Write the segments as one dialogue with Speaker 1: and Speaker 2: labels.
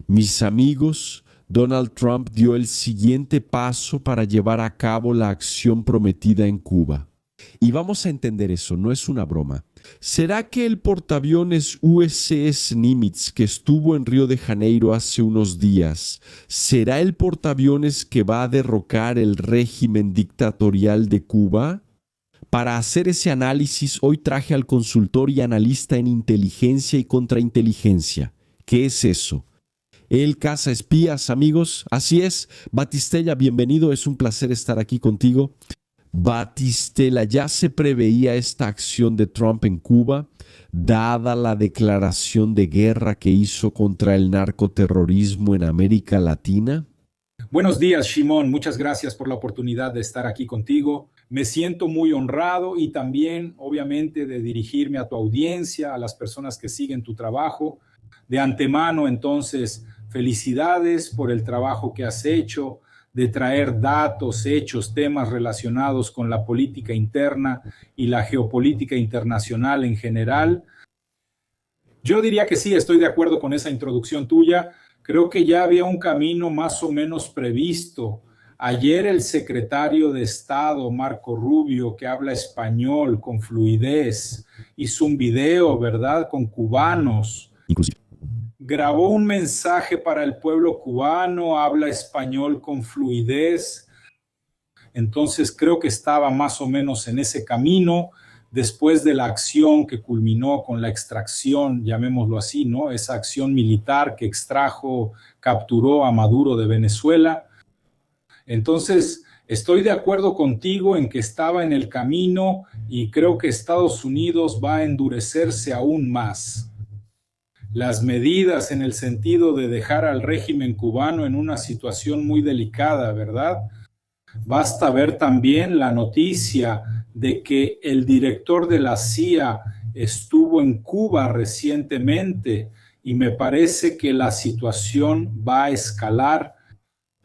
Speaker 1: Mis amigos, Donald Trump dio el siguiente paso para llevar a cabo la acción prometida en Cuba. Y vamos a entender eso, no es una broma. ¿Será que el portaaviones USS Nimitz que estuvo en Río de Janeiro hace unos días, será el portaaviones que va a derrocar el régimen dictatorial de Cuba? Para hacer ese análisis, hoy traje al consultor y analista en inteligencia y contrainteligencia. ¿Qué es eso? Él caza espías, amigos. Así es. Batistella, bienvenido. Es un placer estar aquí contigo. Batistella, ya se preveía esta acción de Trump en Cuba, dada la declaración de guerra que hizo contra el narcoterrorismo en América Latina.
Speaker 2: Buenos días, Shimon. Muchas gracias por la oportunidad de estar aquí contigo. Me siento muy honrado y también, obviamente, de dirigirme a tu audiencia, a las personas que siguen tu trabajo. De antemano, entonces, felicidades por el trabajo que has hecho, de traer datos, hechos, temas relacionados con la política interna y la geopolítica internacional en general. Yo diría que sí, estoy de acuerdo con esa introducción tuya. Creo que ya había un camino más o menos previsto. Ayer el secretario de Estado, Marco Rubio, que habla español con fluidez, hizo un video, ¿verdad?, con cubanos.
Speaker 1: Inclusive.
Speaker 2: Grabó un mensaje para el pueblo cubano, habla español con fluidez. Entonces creo que estaba más o menos en ese camino. Después de la acción que culminó con la extracción, llamémoslo así, ¿no? Esa acción militar que extrajo, capturó a Maduro de Venezuela. Entonces, estoy de acuerdo contigo en que estaba en el camino y creo que Estados Unidos va a endurecerse aún más. Las medidas en el sentido de dejar al régimen cubano en una situación muy delicada, ¿verdad? Basta ver también la noticia de que el director de la CIA estuvo en Cuba recientemente y me parece que la situación va a escalar.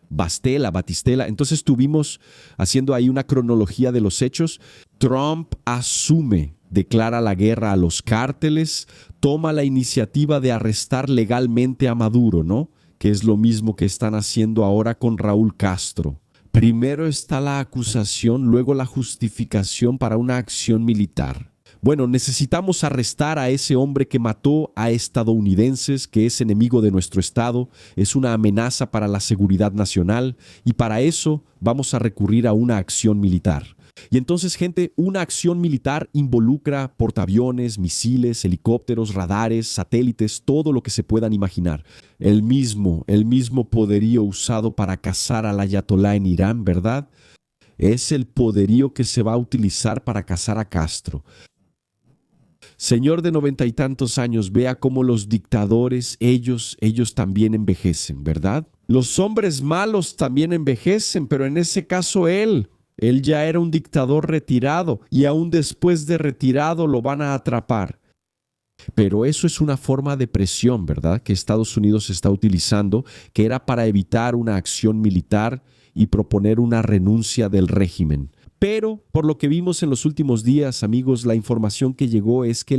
Speaker 1: Batistella. Entonces estuvimos haciendo ahí una cronología de los hechos. Trump asume, declara la guerra a los cárteles, toma la iniciativa de arrestar legalmente a Maduro, ¿no? Que es lo mismo que están haciendo ahora con Raúl Castro. Primero está la acusación, luego la justificación para una acción militar. Bueno, necesitamos arrestar a ese hombre que mató a estadounidenses, que es enemigo de nuestro Estado, es una amenaza para la seguridad nacional y para eso vamos a recurrir a una acción militar. Y entonces, gente, una acción militar involucra portaaviones, misiles, helicópteros, radares, satélites, todo lo que se puedan imaginar. El mismo poderío usado para cazar al ayatolá en Irán, ¿verdad? Es el poderío que se va a utilizar para cazar a Castro. Señor de 90 y tantos años, vea cómo los dictadores, ellos también envejecen, ¿verdad? Los hombres malos también envejecen, pero en ese caso él ya era un dictador retirado y aún después de retirado lo van a atrapar. Pero eso es una forma de presión, ¿verdad?, que Estados Unidos está utilizando, que era para evitar una acción militar y proponer una renuncia del régimen. Pero, por lo que vimos en los últimos días, amigos, la información que llegó es que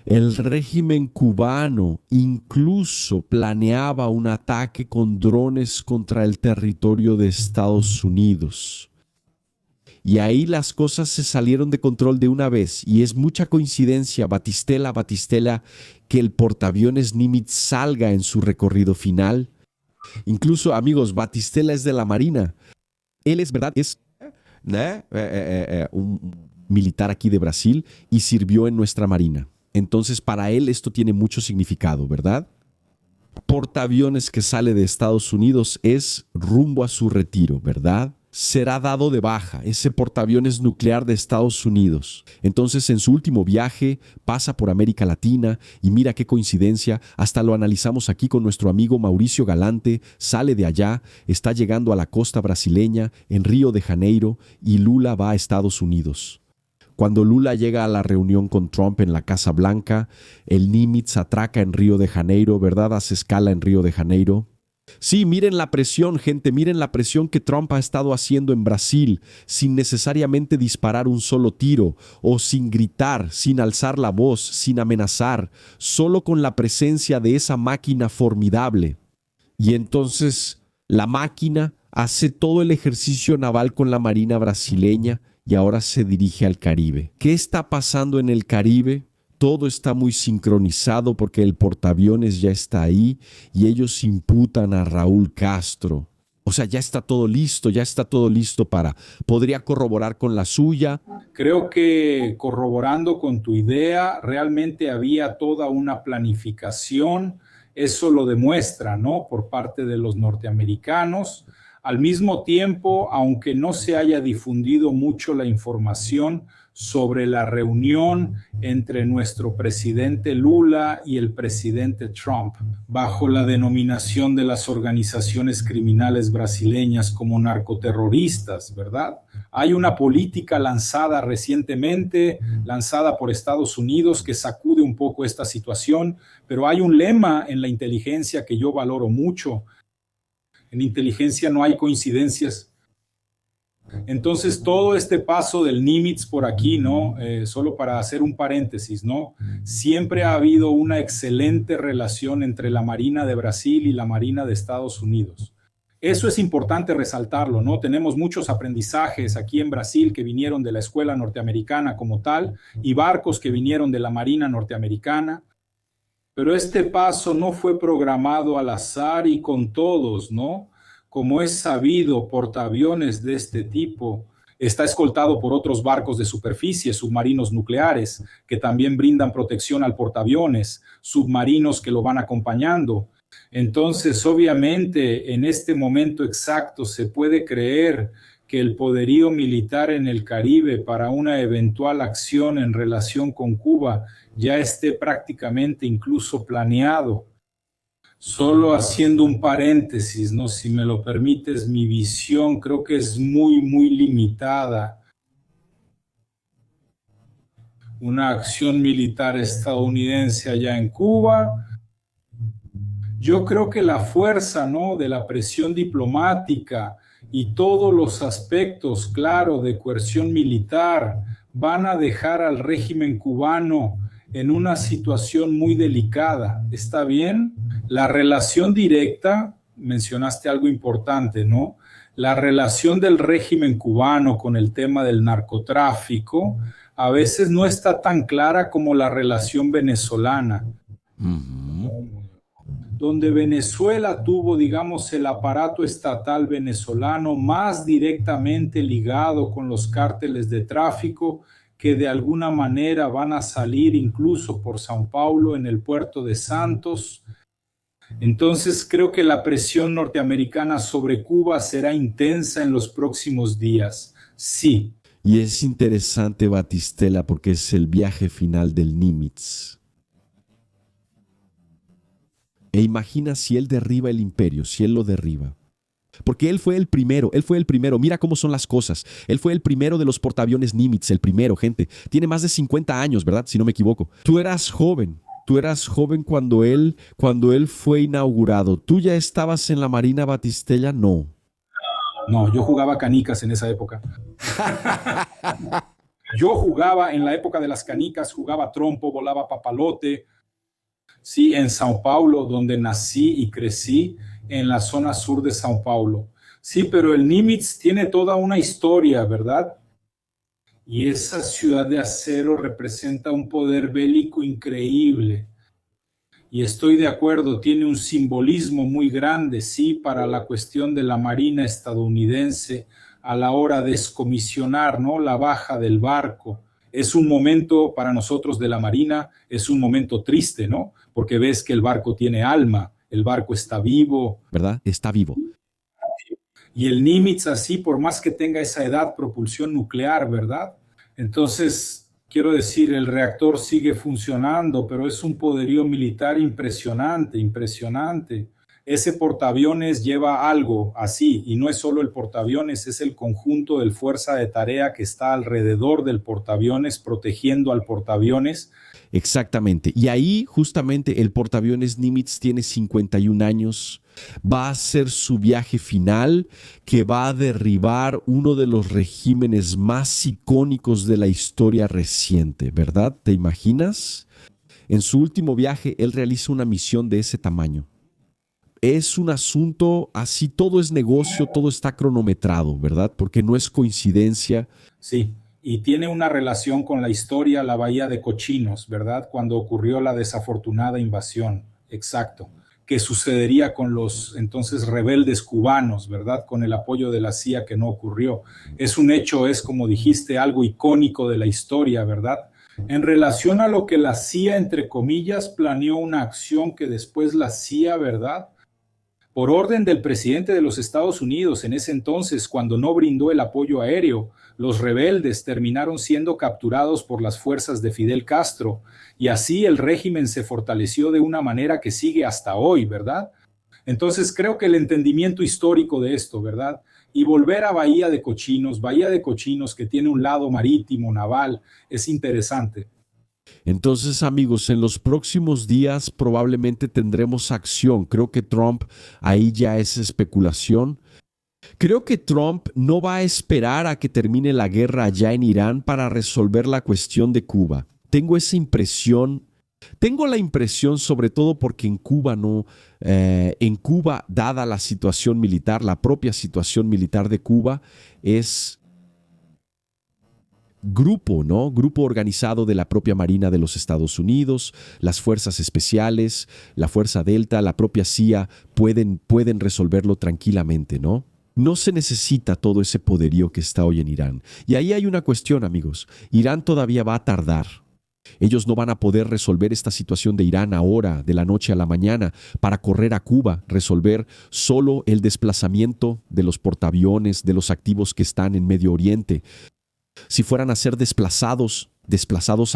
Speaker 1: el régimen cubano, incluso planeaba un ataque con drones contra el territorio de Estados Unidos. Y ahí las cosas se salieron de control de una vez. Y es mucha coincidencia, Batistella, que el portaaviones Nimitz salga en su recorrido final. Incluso, amigos, Batistella es de la Marina. Él es, ¿verdad?, es un militar aquí de Brasil y sirvió en nuestra Marina. Entonces, para él esto tiene mucho significado, ¿verdad? Portaaviones que sale de Estados Unidos es rumbo a su retiro, ¿verdad? Será dado de baja ese portaaviones nuclear de Estados Unidos. Entonces, en su último viaje, pasa por América Latina y mira qué coincidencia, hasta lo analizamos aquí con nuestro amigo Mauricio Galante, sale de allá, está llegando a la costa brasileña, en Río de Janeiro, y Lula va a Estados Unidos. Cuando Lula llega a la reunión con Trump en la Casa Blanca, el Nimitz atraca en Río de Janeiro, ¿verdad? Hace escala en Río de Janeiro. Sí, miren la presión, gente, miren la presión que Trump ha estado haciendo en Brasil, sin necesariamente disparar un solo tiro, o sin gritar, sin alzar la voz, sin amenazar, solo con la presencia de esa máquina formidable. Y entonces la máquina hace todo el ejercicio naval con la Marina brasileña y ahora se dirige al Caribe. ¿Qué está pasando en el Caribe? Todo está muy sincronizado porque el portaaviones ya está ahí y ellos imputan a Raúl Castro. O sea, ya está todo listo para... ¿Podría corroborar con la suya?
Speaker 2: Creo que corroborando con tu idea, realmente había toda una planificación. Eso lo demuestra, ¿no? Por parte de los norteamericanos. Al mismo tiempo, aunque no se haya difundido mucho la información sobre la reunión entre nuestro presidente Lula y el presidente Trump, bajo la denominación de las organizaciones criminales brasileñas como narcoterroristas, ¿verdad? Hay una política lanzada recientemente, lanzada por Estados Unidos, que sacude un poco esta situación, pero hay un lema en la inteligencia que yo valoro mucho. En inteligencia no hay coincidencias. Entonces, todo este paso del Nimitz por aquí, ¿no? Solo para hacer un paréntesis, ¿no? Siempre ha habido una excelente relación entre la Marina de Brasil y la Marina de Estados Unidos. Eso es importante resaltarlo, ¿no? Tenemos muchos aprendizajes aquí en Brasil que vinieron de la escuela norteamericana como tal y barcos que vinieron de la Marina norteamericana. Pero este paso no fue programado al azar y con todos, ¿no? Como es sabido, portaaviones de este tipo está escoltado por otros barcos de superficie, submarinos nucleares, que también brindan protección al portaaviones, submarinos que lo van acompañando. Entonces, obviamente, en este momento exacto se puede creer que el poderío militar en el Caribe para una eventual acción en relación con Cuba ya esté prácticamente incluso planeado. Solo haciendo un paréntesis, ¿no? Si me lo permites, mi visión creo que es muy limitada. Una acción militar estadounidense allá en Cuba. Yo creo que la fuerza, ¿no? De la presión diplomática y todos los aspectos, claro, de coerción militar van a dejar al régimen cubano en una situación muy delicada. ¿Está bien? La relación directa, mencionaste algo importante, ¿no? La relación del régimen cubano con el tema del narcotráfico a veces no está tan clara como la relación venezolana. Donde Venezuela tuvo, digamos, el aparato estatal venezolano más directamente ligado con los cárteles de tráfico que de alguna manera van a salir incluso por São Paulo en el puerto de Santos. Entonces creo que la presión norteamericana sobre Cuba será intensa en los próximos días. Sí.
Speaker 1: Y es interesante, Batistela, porque es el viaje final del Nimitz. E imagina si él derriba el imperio, si él lo derriba. Porque él fue el primero. Mira cómo son las cosas. Él fue el primero de los portaaviones Nimitz, el primero, gente. Tiene más de 50 años, ¿verdad? Si no me equivoco. Tú eras joven cuando él fue inaugurado. ¿Tú ya estabas en la Marina, Batistella? No.
Speaker 2: No, yo jugaba canicas en esa época. Yo jugaba en la época de las canicas, jugaba trompo, volaba papalote. Sí, en São Paulo, donde nací y crecí, en la zona sur de São Paulo. Sí, pero el Nimitz tiene toda una historia, ¿verdad? Y esa ciudad de acero representa un poder bélico increíble. Y estoy de acuerdo, tiene un simbolismo muy grande, sí, para la cuestión de la Marina estadounidense a la hora de descomisionar, ¿no? La baja del barco. Es un momento para nosotros de la Marina, es un momento triste, ¿no? Porque ves que el barco tiene alma, el barco está vivo.
Speaker 1: ¿Verdad? Está vivo.
Speaker 2: Y el Nimitz así, por más que tenga esa edad, propulsión nuclear, ¿verdad? Entonces, quiero decir, el reactor sigue funcionando, pero es un poderío militar impresionante, impresionante. Ese portaaviones lleva algo así, y no es solo el portaaviones, es el conjunto de fuerza de tarea que está alrededor del portaaviones, protegiendo al portaaviones.
Speaker 1: Exactamente. Y ahí justamente el portaaviones Nimitz tiene 51 años. Va a hacer su viaje final que va a derribar uno de los regímenes más icónicos de la historia reciente, ¿verdad? ¿Te imaginas? En su último viaje, él realiza una misión de ese tamaño. Es un asunto así, todo es negocio, todo está cronometrado, ¿verdad? Porque no es coincidencia.
Speaker 2: Sí, y tiene una relación con la historia, la Bahía de Cochinos, ¿verdad? Cuando ocurrió la desafortunada invasión, exacto, que sucedería con los entonces rebeldes cubanos, ¿verdad? Con el apoyo de la CIA que no ocurrió. Es un hecho, es como dijiste, algo icónico de la historia, ¿verdad? En relación a lo que la CIA, entre comillas, planeó una acción que después la CIA, ¿verdad? Por orden del presidente de los Estados Unidos en ese entonces, cuando no brindó el apoyo aéreo, los rebeldes terminaron siendo capturados por las fuerzas de Fidel Castro y así el régimen se fortaleció de una manera que sigue hasta hoy, ¿verdad? Entonces creo que el entendimiento histórico de esto, ¿verdad? Y volver a Bahía de Cochinos que tiene un lado marítimo, naval, es interesante.
Speaker 1: Entonces, amigos, en los próximos días probablemente tendremos acción. Creo que Trump, ahí ya es especulación. Creo que Trump no va a esperar a que termine la guerra allá en Irán para resolver la cuestión de Cuba. Tengo esa impresión. Tengo la impresión, sobre todo porque en Cuba, dada la situación militar, la propia situación militar de Cuba, es grupo, ¿no? Grupo organizado de la propia Marina de los Estados Unidos, las fuerzas especiales, la Fuerza Delta, la propia CIA, pueden resolverlo tranquilamente, ¿no? No se necesita todo ese poderío que está hoy en Irán. Y ahí hay una cuestión, amigos. Irán todavía va a tardar. Ellos no van a poder resolver esta situación de Irán ahora, de la noche a la mañana, para correr a Cuba, resolver solo el desplazamiento de los portaaviones, de los activos que están en Medio Oriente. Si fueran a ser desplazados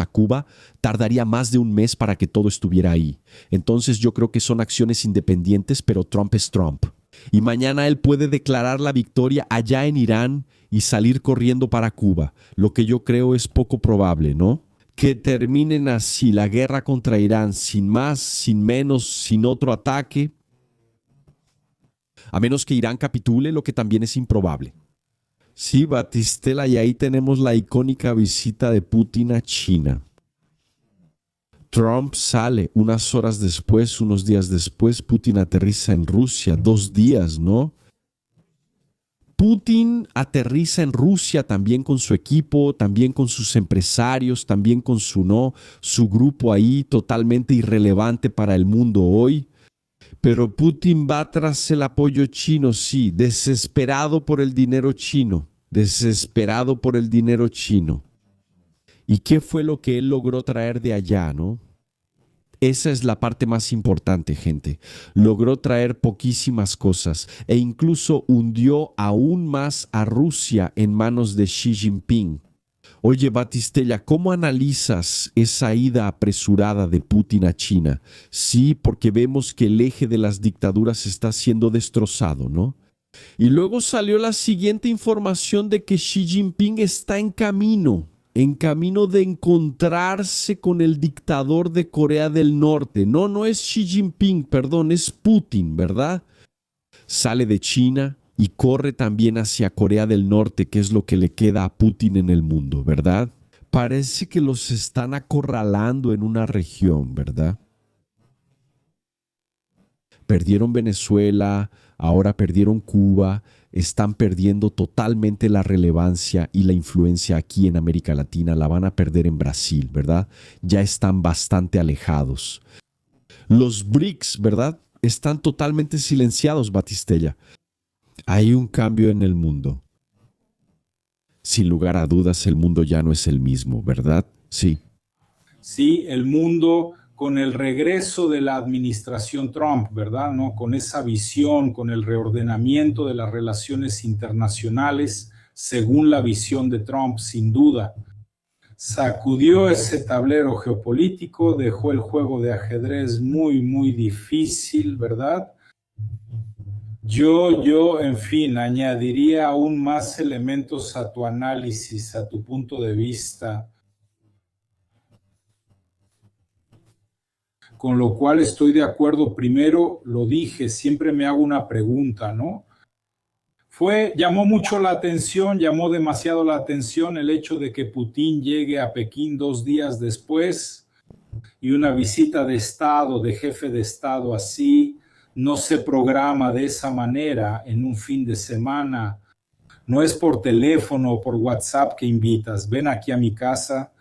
Speaker 1: a Cuba, tardaría más de un mes para que todo estuviera ahí. Entonces yo creo que son acciones independientes, pero Trump es Trump. Y mañana él puede declarar la victoria allá en Irán y salir corriendo para Cuba, lo que yo creo es poco probable, ¿no? Que terminen así la guerra contra Irán, sin más, sin menos, sin otro ataque, a menos que Irán capitule, lo que también es improbable. Sí, Batistela, y ahí tenemos la icónica visita de Putin a China. Trump sale unas horas después, unos días después, Putin aterriza en Rusia, 2 días, ¿no? Putin aterriza en Rusia también con su equipo, también con sus empresarios, también con su grupo ahí totalmente irrelevante para el mundo hoy. Pero Putin va tras el apoyo chino, sí, desesperado por el dinero chino, desesperado por el dinero chino. ¿Y qué fue lo que él logró traer de allá, no? Esa es la parte más importante, gente. Logró traer poquísimas cosas e incluso hundió aún más a Rusia en manos de Xi Jinping. Oye, Batistella, ¿cómo analizas esa ida apresurada de Putin a China? Sí, porque vemos que el eje de las dictaduras está siendo destrozado, ¿no? Y luego salió la siguiente información de que Xi Jinping está en camino de encontrarse con el dictador de Corea del Norte. No, no es Xi Jinping, perdón, es Putin, ¿verdad? Sale de China y corre también hacia Corea del Norte, que es lo que le queda a Putin en el mundo, ¿verdad? Parece que los están acorralando en una región, ¿verdad? Perdieron Venezuela, ahora perdieron Cuba, están perdiendo totalmente la relevancia y la influencia aquí en América Latina, la van a perder en Brasil, ¿verdad? Ya están bastante alejados. Los BRICS, ¿verdad? Están totalmente silenciados, Batistella. Hay un cambio en el mundo. Sin lugar a dudas, el mundo ya no es el mismo, ¿verdad? Sí.
Speaker 2: Sí, el mundo con el regreso de la administración Trump, ¿verdad? ¿No? Con esa visión, con el reordenamiento de las relaciones internacionales, según la visión de Trump, sin duda. Sacudió ese tablero geopolítico, dejó el juego de ajedrez muy, muy difícil, ¿verdad? En fin, añadiría aún más elementos a tu análisis, a tu punto de vista. con lo cual estoy de acuerdo. Primero, lo dije, siempre me hago una pregunta, ¿no? Llamó mucho la atención, llamó demasiado la atención el hecho de que Putin llegue a Pekín 2 días después y una visita de Estado, de jefe de Estado así, no se programa de esa manera en un fin de semana. No es por teléfono o por WhatsApp que invitas, ven aquí a mi casa.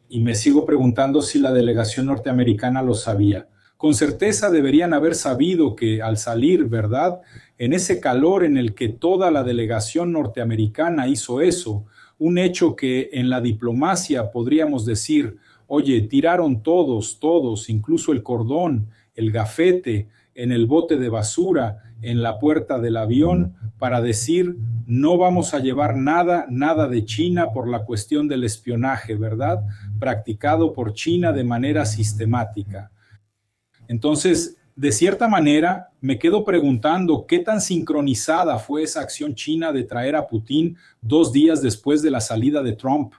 Speaker 2: Y me sigo preguntando si la delegación norteamericana lo sabía. Con certeza deberían haber sabido que al salir, ¿verdad? En ese calor en el que toda la delegación norteamericana hizo eso, un hecho que en la diplomacia podríamos decir, oye, tiraron todos, incluso el cordón, el gafete, en el bote de basura, en la puerta del avión, para decir, no vamos a llevar nada de China por la cuestión del espionaje, ¿verdad? Practicado por China de manera sistemática. Entonces, de cierta manera, me quedo preguntando qué tan sincronizada fue esa acción china de traer a Putin 2 días después de la salida de Trump.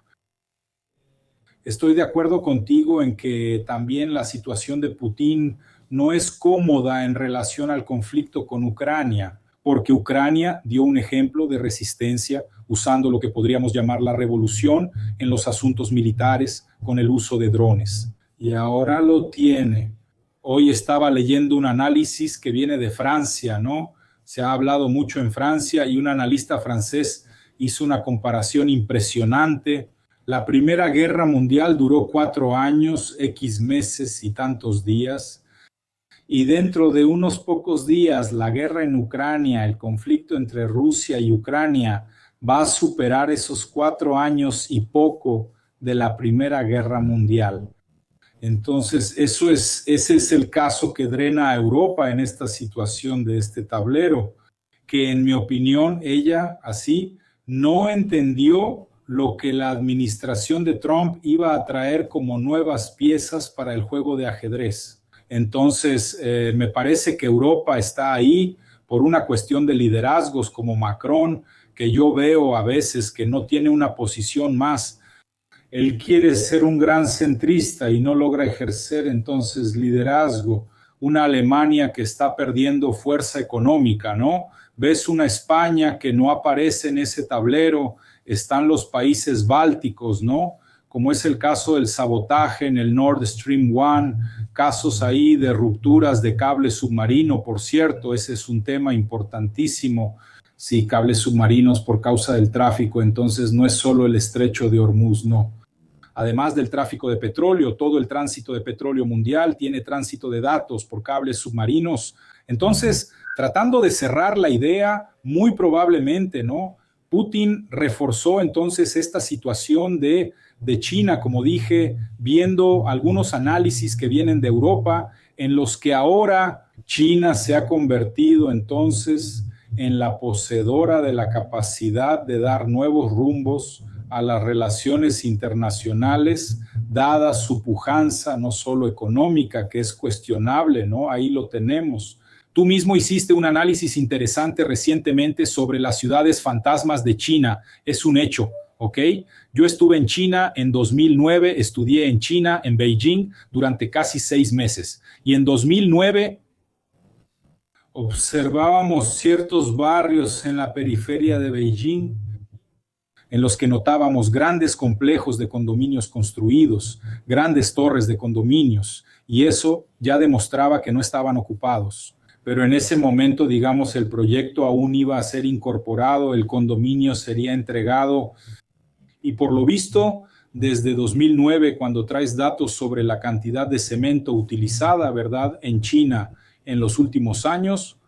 Speaker 2: Estoy de acuerdo contigo en que también la situación de Putin no es cómoda en relación al conflicto con Ucrania, porque Ucrania dio un ejemplo de resistencia usando lo que podríamos llamar la revolución en los asuntos militares con el uso de drones. Y ahora lo tiene. Hoy estaba leyendo un análisis que viene de Francia, ¿no? Se ha hablado mucho en Francia y un analista francés hizo una comparación impresionante. La Primera Guerra Mundial duró 4 años, X meses y tantos días. Y dentro de unos pocos días, la guerra en Ucrania, el conflicto entre Rusia y Ucrania, va a superar esos 4 años y poco de la Primera Guerra Mundial. Entonces, ese es el caso que drena a Europa en esta situación de este tablero, que en mi opinión, ella así no entendió lo que la administración de Trump iba a traer como nuevas piezas para el juego de ajedrez. Entonces, me parece que Europa está ahí por una cuestión de liderazgos como Macron, que yo veo a veces que no tiene una posición más. Él quiere ser un gran centrista y no logra ejercer entonces liderazgo. Una Alemania que está perdiendo fuerza económica, ¿no? Ves una España que no aparece en ese tablero, están los países bálticos, ¿no? Como es el caso del sabotaje en el Nord Stream 1, casos ahí de rupturas de cable submarino, por cierto, ese es un tema importantísimo. Sí, cables submarinos por causa del tráfico, entonces no es solo el estrecho de Hormuz, no. Además del tráfico de petróleo, todo el tránsito de petróleo mundial tiene tránsito de datos por cables submarinos. Entonces, tratando de cerrar la idea, muy probablemente, ¿no? Putin reforzó entonces esta situación de China, como dije, viendo algunos análisis que vienen de Europa, en los que ahora China se ha convertido entonces en la poseedora de la capacidad de dar nuevos rumbos a las relaciones internacionales, dada su pujanza no solo económica, que es cuestionable, ¿no? Ahí lo tenemos. Tú mismo hiciste un análisis interesante recientemente sobre las ciudades fantasmas de China. Es un hecho, ¿ok? Yo estuve en China en 2009, estudié en China, en Beijing, durante casi 6 meses. Y en 2009 observábamos ciertos barrios en la periferia de Beijing en los que notábamos grandes complejos de condominios construidos, grandes torres de condominios, y eso ya demostraba que no estaban ocupados. Pero en ese momento, digamos, el proyecto aún iba a ser incorporado, el condominio sería entregado, y por lo visto, desde 2009, cuando traes datos sobre la cantidad de cemento utilizada, ¿verdad?, en China en los últimos años,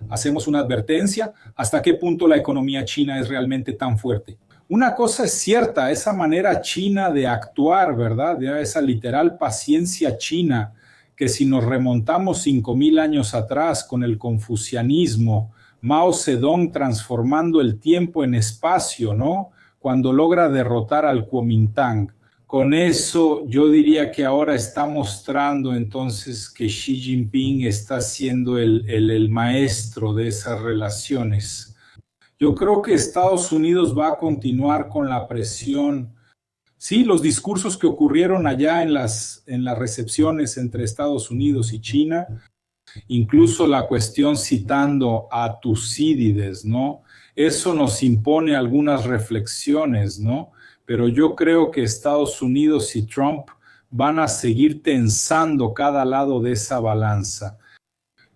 Speaker 2: hacemos una advertencia, ¿hasta qué punto la economía china es realmente tan fuerte? Una cosa es cierta, esa manera china de actuar, ¿verdad? Esa literal paciencia china, que si nos remontamos 5,000 años atrás con el confucianismo, Mao Zedong transformando el tiempo en espacio, ¿no? Cuando logra derrotar al Kuomintang. Con eso yo diría que ahora está mostrando entonces que Xi Jinping está siendo el maestro de esas relaciones. Yo creo que Estados Unidos va a continuar con la presión Sí, los discursos que ocurrieron allá en las recepciones entre Estados Unidos y China, incluso la cuestión citando a Tucídides, ¿no? Eso nos impone algunas reflexiones, ¿no? Pero yo creo que Estados Unidos y Trump van a seguir tensando cada lado de esa balanza.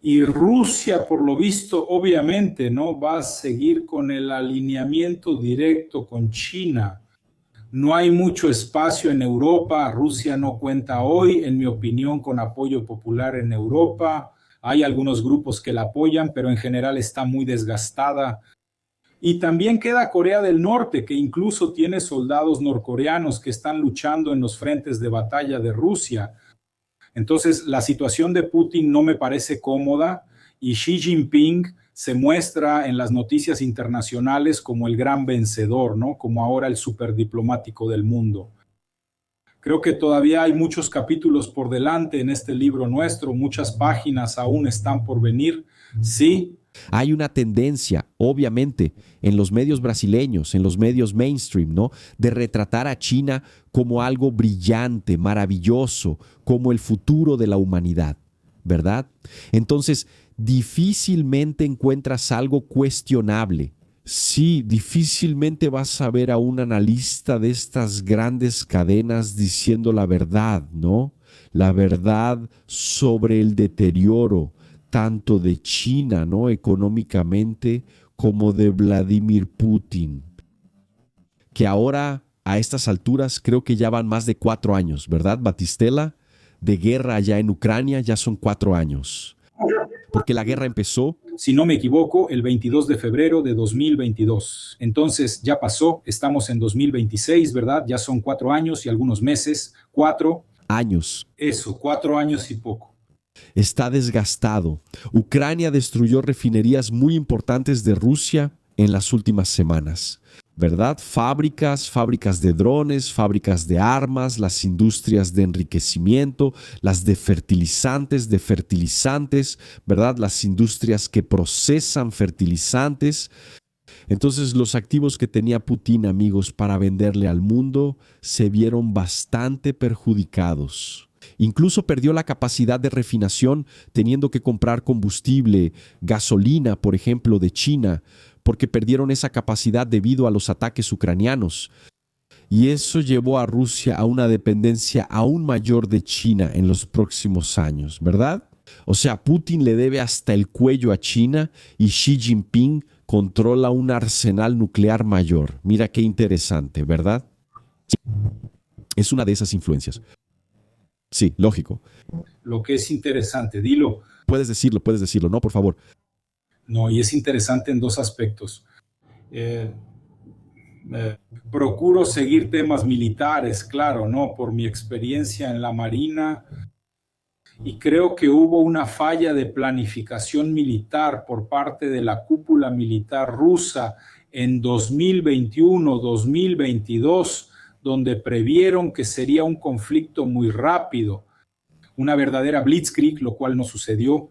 Speaker 2: Y Rusia, por lo visto, obviamente, ¿no? Va a seguir con el alineamiento directo con China. No hay mucho espacio en Europa. Rusia no cuenta hoy, en mi opinión, con apoyo popular en Europa. Hay algunos grupos que la apoyan, pero en general está muy desgastada. Y también queda Corea del Norte, que incluso tiene soldados norcoreanos que están luchando en los frentes de batalla de Rusia. Entonces, la situación de Putin no me parece cómoda y Xi Jinping se muestra en las noticias internacionales como el gran vencedor, ¿no? Como ahora el superdiplomático del mundo. Creo que todavía hay muchos capítulos por delante en este libro nuestro, muchas páginas aún están por venir. Sí.
Speaker 1: Hay una tendencia, obviamente, en los medios brasileños, en los medios mainstream, ¿no? De retratar a China como algo brillante, maravilloso, como el futuro de la humanidad, ¿verdad? Entonces, difícilmente encuentras algo cuestionable. Sí, difícilmente vas a ver a un analista de estas grandes cadenas diciendo la verdad, ¿no? La verdad sobre el deterioro tanto de China, ¿no? Económicamente, como de Vladimir Putin, que ahora a estas alturas creo que ya van más de 4 años, ¿verdad, Batistela? De guerra allá en Ucrania ya son 4 años, porque la guerra empezó,
Speaker 2: si no me equivoco, el 22 de febrero de 2022. Entonces ya pasó, estamos en 2026, ¿verdad? Ya son 4 años y algunos meses, 4
Speaker 1: años.
Speaker 2: Eso, 4 años y poco.
Speaker 1: Está desgastado. Ucrania destruyó refinerías muy importantes de Rusia en las últimas semanas, ¿verdad? Fábricas de drones, fábricas de armas, las industrias de enriquecimiento, las de fertilizantes, ¿verdad? Las industrias que procesan fertilizantes. Entonces los activos que tenía Putin, amigos, para venderle al mundo se vieron bastante perjudicados. Incluso perdió la capacidad de refinación teniendo que comprar combustible, gasolina, por ejemplo, de China, porque perdieron esa capacidad debido a los ataques ucranianos. Y eso llevó a Rusia a una dependencia aún mayor de China en los próximos años, ¿verdad? O sea, Putin le debe hasta el cuello a China y Xi Jinping controla un arsenal nuclear mayor. Mira qué interesante, ¿verdad? Es una de esas influencias. Sí, lógico.
Speaker 2: Lo que es interesante, dilo.
Speaker 1: Puedes decirlo, no, por favor.
Speaker 2: No, y es interesante en dos aspectos. Procuro seguir temas militares, claro, ¿no? Por mi experiencia en la Marina, y creo que hubo una falla de planificación militar por parte de la cúpula militar rusa en 2021-2022, donde previeron que sería un conflicto muy rápido, una verdadera blitzkrieg, lo cual no sucedió.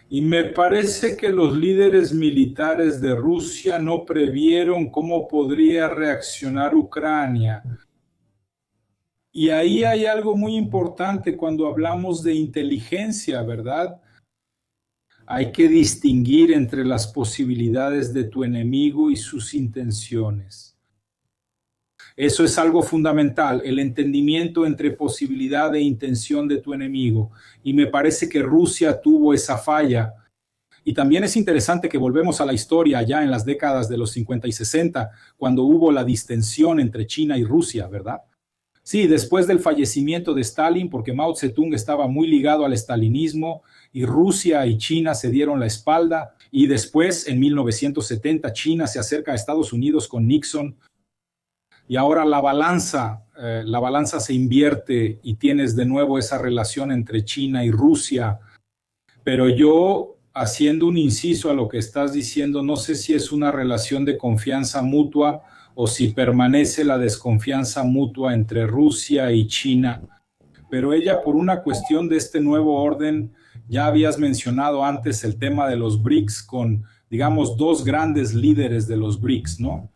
Speaker 2: Y me parece que los líderes militares de Rusia no previeron cómo podría reaccionar Ucrania. Y ahí hay algo muy importante cuando hablamos de inteligencia, ¿verdad? Hay que distinguir entre las posibilidades de tu enemigo y sus intenciones. Eso es algo fundamental, el entendimiento entre posibilidad e intención de tu enemigo. Y me parece que Rusia tuvo esa falla. Y también es interesante que volvemos a la historia ya en las décadas de los 50 y 60, cuando hubo la distensión entre China y Rusia, ¿verdad? Sí, después del fallecimiento de Stalin, porque Mao Zedong estaba muy ligado al stalinismo y Rusia y China se dieron la espalda. Y después, en 1970, China se acerca a Estados Unidos con Nixon. Y ahora la balanza se invierte y tienes de nuevo esa relación entre China y Rusia. Pero yo, haciendo un inciso a lo que estás diciendo, no sé si es una relación de confianza mutua o si permanece la desconfianza mutua entre Rusia y China. Pero ella, por una cuestión de este nuevo orden, ya habías mencionado antes el tema de los BRICS con, digamos, dos grandes líderes de los BRICS, ¿no?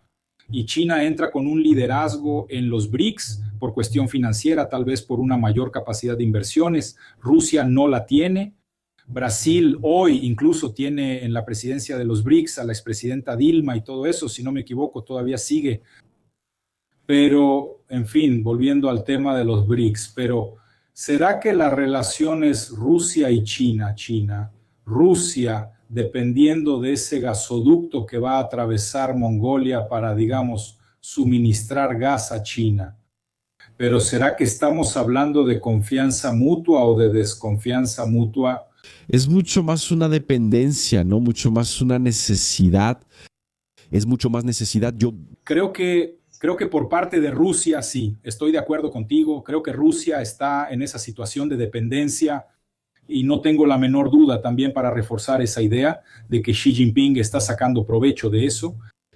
Speaker 2: y China entra con un liderazgo en los BRICS por cuestión financiera, tal vez por una mayor capacidad de inversiones. Rusia no la tiene. Brasil hoy incluso tiene en la presidencia de los BRICS a la expresidenta Dilma y todo eso, si no me equivoco, todavía sigue. Pero, en fin, volviendo al tema de los BRICS, pero ¿será que la relación es Rusia y China? Rusia, dependiendo de ese gasoducto que va a atravesar Mongolia para, digamos, suministrar gas a China. Pero ¿será que estamos hablando de confianza mutua o de desconfianza mutua?
Speaker 1: Es mucho más una dependencia, ¿no? Mucho más una necesidad. Es mucho más necesidad.
Speaker 2: Creo que por parte de Rusia, sí, estoy de acuerdo contigo. Creo que Rusia está en esa situación de dependencia y no tengo la menor duda también para reforzar esa idea de que Xi Jinping está sacando provecho de eso.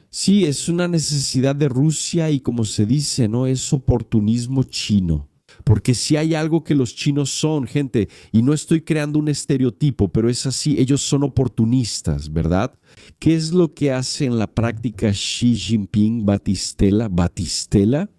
Speaker 1: Sí, es una necesidad de Rusia y como se dice, ¿no? Es oportunismo chino. Porque si hay algo que los chinos son, gente, y no estoy creando un estereotipo, pero es así, ellos son oportunistas, ¿verdad? ¿Qué es lo que hace en la práctica Xi Jinping Batistela?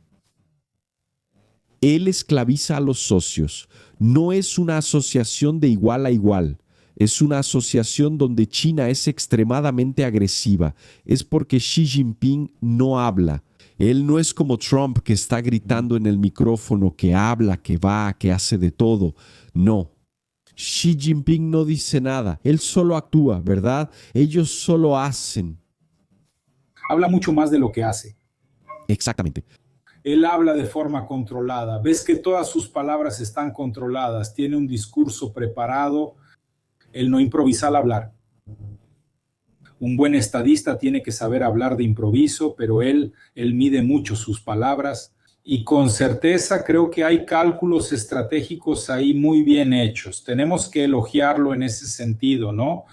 Speaker 1: Él esclaviza a los socios. No es una asociación de igual a igual. Es una asociación donde China es extremadamente agresiva. Es porque Xi Jinping no habla. Él no es como Trump que está gritando en el micrófono, que habla, que va, que hace de todo. No. Xi Jinping no dice nada. Él solo actúa, ¿verdad? Ellos solo hacen.
Speaker 2: Habla mucho más de lo que hace.
Speaker 1: Exactamente.
Speaker 2: Él habla de forma controlada. Ves que todas sus palabras están controladas. Tiene un discurso preparado. Él no improvisa al hablar. Un buen estadista tiene que saber hablar de improviso, pero él mide mucho sus palabras y con certeza creo que hay cálculos estratégicos ahí muy bien hechos. Tenemos que elogiarlo en ese sentido, ¿no?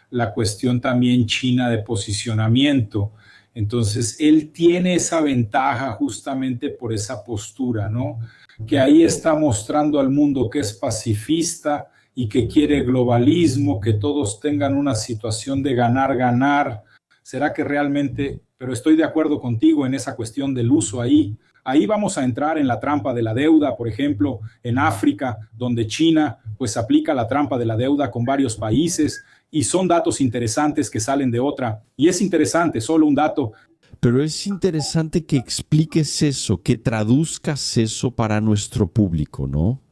Speaker 2: La cuestión también china de posicionamiento. Entonces, él tiene esa ventaja justamente por esa postura, ¿no? Que ahí está mostrando al mundo que es pacifista y que quiere globalismo, que todos tengan una situación de ganar. ¿Será que realmente? Pero estoy de acuerdo contigo en esa cuestión del uso ahí. Ahí vamos a entrar en la trampa de la deuda, por ejemplo, en África, donde China pues aplica la trampa de la deuda con varios países y son datos interesantes que salen de otra. Y es interesante, solo un dato.
Speaker 1: Pero es interesante que expliques eso, que traduzcas eso para nuestro público, ¿no?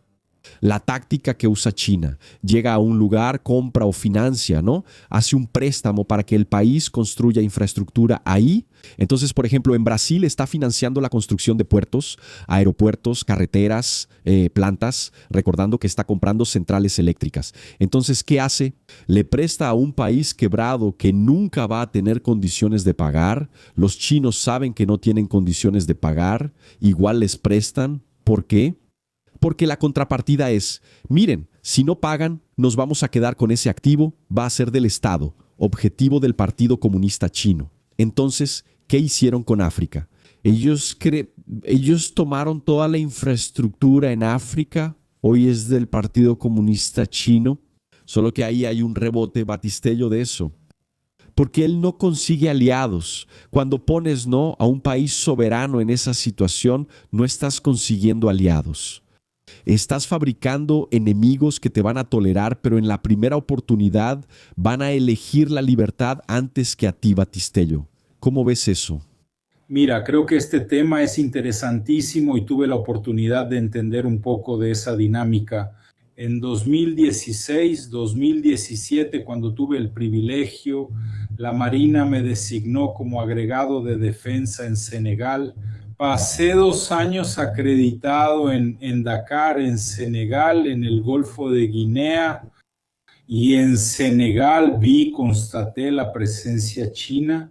Speaker 1: La táctica que usa China, llega a un lugar, compra o financia, ¿no? Hace un préstamo para que el país construya infraestructura ahí. Entonces, por ejemplo, en Brasil está financiando la construcción de puertos, aeropuertos, carreteras, plantas, recordando que está comprando centrales eléctricas. Entonces, ¿qué hace? Le presta a un país quebrado que nunca va a tener condiciones de pagar. Los chinos saben que no tienen condiciones de pagar, igual les prestan. ¿Por qué? Porque la contrapartida es, miren, si no pagan, nos vamos a quedar con ese activo, va a ser del Estado, objetivo del Partido Comunista Chino. Entonces, ¿qué hicieron con África? Ellos tomaron toda la infraestructura en África, hoy es del Partido Comunista Chino, solo que ahí hay un rebote batistello de eso. Porque él no consigue aliados. Cuando pones no a un país soberano en esa situación, no estás consiguiendo aliados. Estás fabricando enemigos que te van a tolerar, pero en la primera oportunidad van a elegir la libertad antes que a ti, Batistello. ¿Cómo ves eso?
Speaker 2: Mira, creo que este tema es interesantísimo y tuve la oportunidad de entender un poco de esa dinámica. En 2016, 2017, cuando tuve el privilegio, la Marina me designó como agregado de defensa en Senegal. Pasé 2 años acreditado en Dakar, en Senegal, en el Golfo de Guinea, y en Senegal constaté la presencia china.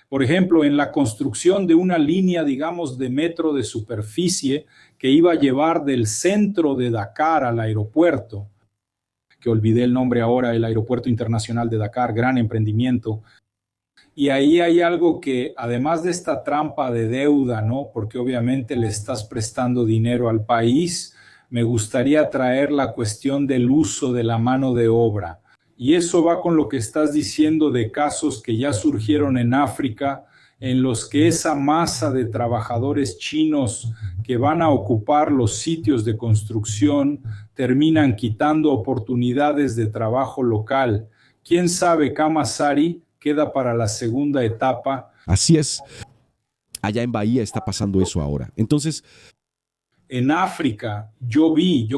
Speaker 2: Por ejemplo, en la construcción de una línea, digamos, de metro de superficie que iba a llevar del centro de Dakar al aeropuerto, que olvidé el nombre ahora, el Aeropuerto Internacional de Dakar, gran emprendimiento. Y ahí hay algo que, además de esta trampa de deuda, ¿no? Porque obviamente le estás prestando dinero al país, me gustaría traer la cuestión del uso de la mano de obra. Y eso va con lo que estás diciendo de casos que ya surgieron en África, en los que esa masa de trabajadores chinos que van a ocupar los sitios de construcción terminan quitando oportunidades de trabajo local. ¿Quién sabe? Kamasari queda para la segunda etapa.
Speaker 1: Así es. Allá en Bahía está pasando eso ahora. Entonces,
Speaker 2: en África, yo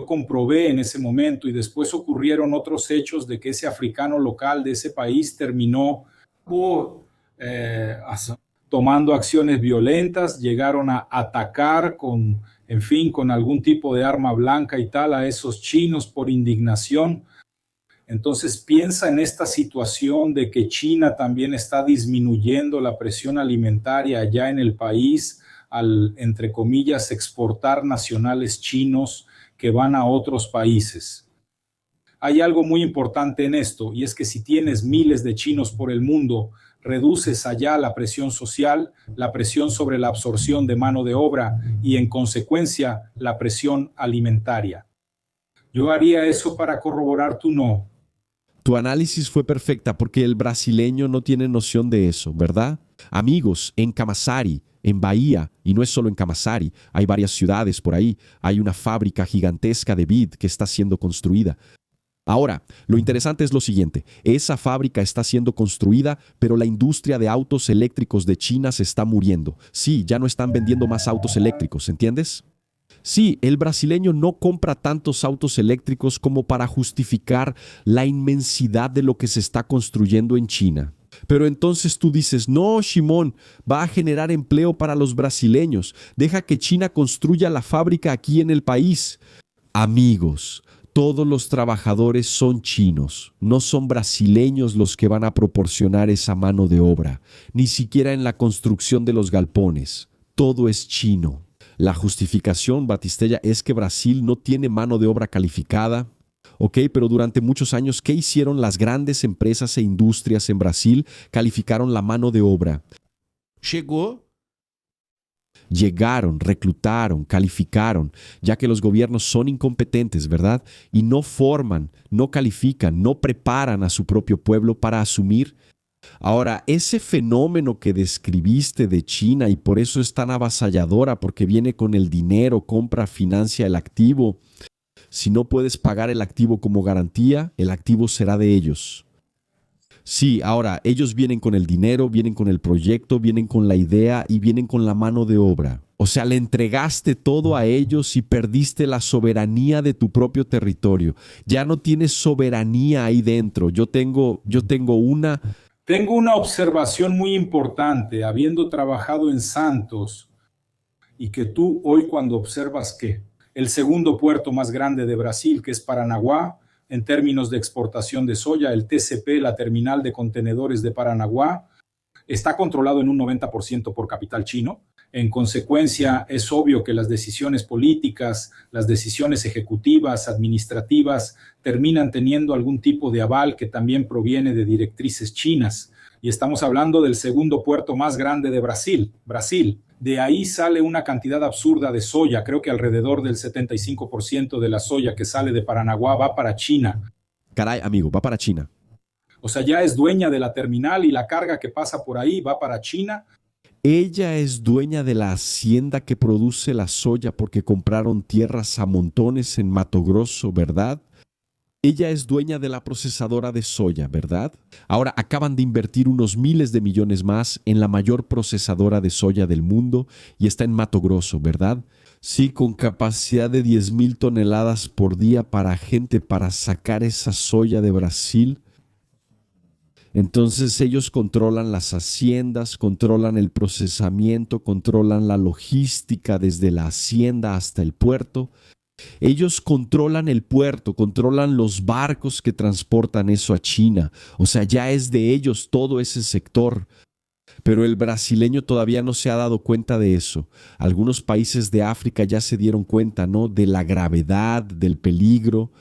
Speaker 2: comprobé en ese momento y después ocurrieron otros hechos de que ese africano local de ese país terminó eh, tomando acciones violentas, llegaron a atacar con, en fin, con algún tipo de arma blanca y tal a esos chinos por indignación. Entonces piensa en esta situación de que China también está disminuyendo la presión alimentaria allá en el país al, entre comillas, exportar nacionales chinos que van a otros países. Hay algo muy importante en esto, y es que si tienes miles de chinos por el mundo, reduces allá la presión social, la presión sobre la absorción de mano de obra y, en consecuencia, la presión alimentaria. Yo haría eso para corroborar tu no.
Speaker 1: tu análisis fue perfecta porque el brasileño no tiene noción de eso, ¿verdad? Amigos, en Camaçari, en Bahía, y no es solo en Camaçari, hay varias ciudades por ahí, hay una fábrica gigantesca de vid que está siendo construida. Ahora, lo interesante es lo siguiente, esa fábrica está siendo construida, pero la industria de autos eléctricos de China se está muriendo. Sí, ya no están vendiendo más autos eléctricos, ¿entiendes? Sí, el brasileño no compra tantos autos eléctricos como para justificar la inmensidad de lo que se está construyendo en China. Pero entonces tú dices, no, Shimon, va a generar empleo para los brasileños. Deja que China construya la fábrica aquí en el país. Amigos, todos los trabajadores son chinos, no son brasileños los que van a proporcionar esa mano de obra, ni siquiera en la construcción de los galpones. Todo es chino. La justificación, Batistella, es que Brasil no tiene mano de obra calificada. Ok, pero durante muchos años, ¿qué hicieron las grandes empresas e industrias en Brasil? Calificaron la mano de obra. Llegaron, reclutaron, calificaron, ya que los gobiernos son incompetentes, ¿verdad? Y no forman, no califican, no preparan a su propio pueblo para asumir. Ahora, ese fenómeno que describiste de China y por eso es tan avasalladora, porque viene con el dinero, compra, financia el activo. Si no puedes pagar el activo como garantía, el activo será de ellos. Sí, ahora, ellos vienen con el dinero, vienen con el proyecto, vienen con la idea y vienen con la mano de obra. O sea, le entregaste todo a ellos y perdiste la soberanía de tu propio territorio. Ya no tienes soberanía ahí dentro. Yo tengo una...
Speaker 2: Tengo una observación muy importante, habiendo trabajado en Santos, y que tú hoy cuando observas que el segundo puerto más grande de Brasil, que es Paranaguá, en términos de exportación de soya, el TCP, la terminal de contenedores de Paranaguá, está controlado en un 90% por capital chino. En consecuencia, es obvio que las decisiones políticas, las decisiones ejecutivas, administrativas, terminan teniendo algún tipo de aval que también proviene de directrices chinas. Y estamos hablando del segundo puerto más grande de Brasil. De ahí sale una cantidad absurda de soya. Creo que alrededor del 75% de la soya que sale de Paranaguá va para China.
Speaker 1: Caray, amigo, va para China.
Speaker 2: O sea, ya es dueña de la terminal y la carga que pasa por ahí va para China.
Speaker 1: Ella es dueña de la hacienda que produce la soya porque compraron tierras a montones en Mato Grosso, ¿verdad? Ella es dueña de la procesadora de soya, ¿verdad? Ahora acaban de invertir unos miles de millones más en la mayor procesadora de soya del mundo y está en Mato Grosso, ¿verdad? Sí, con capacidad de 10,000 toneladas por día para gente para sacar esa soya de Brasil. Entonces ellos controlan las haciendas, controlan el procesamiento, controlan la logística desde la hacienda hasta el puerto. Ellos controlan el puerto, controlan los barcos que transportan eso a China. O sea, ya es de ellos todo ese sector. Pero el brasileño todavía no se ha dado cuenta de eso. Algunos países de África ya se dieron cuenta, ¿no?, de la gravedad, del peligro.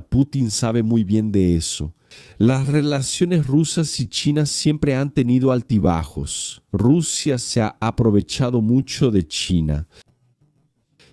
Speaker 1: Putin sabe muy bien de eso. Las relaciones rusas y chinas siempre han tenido altibajos. Rusia se ha aprovechado mucho de China.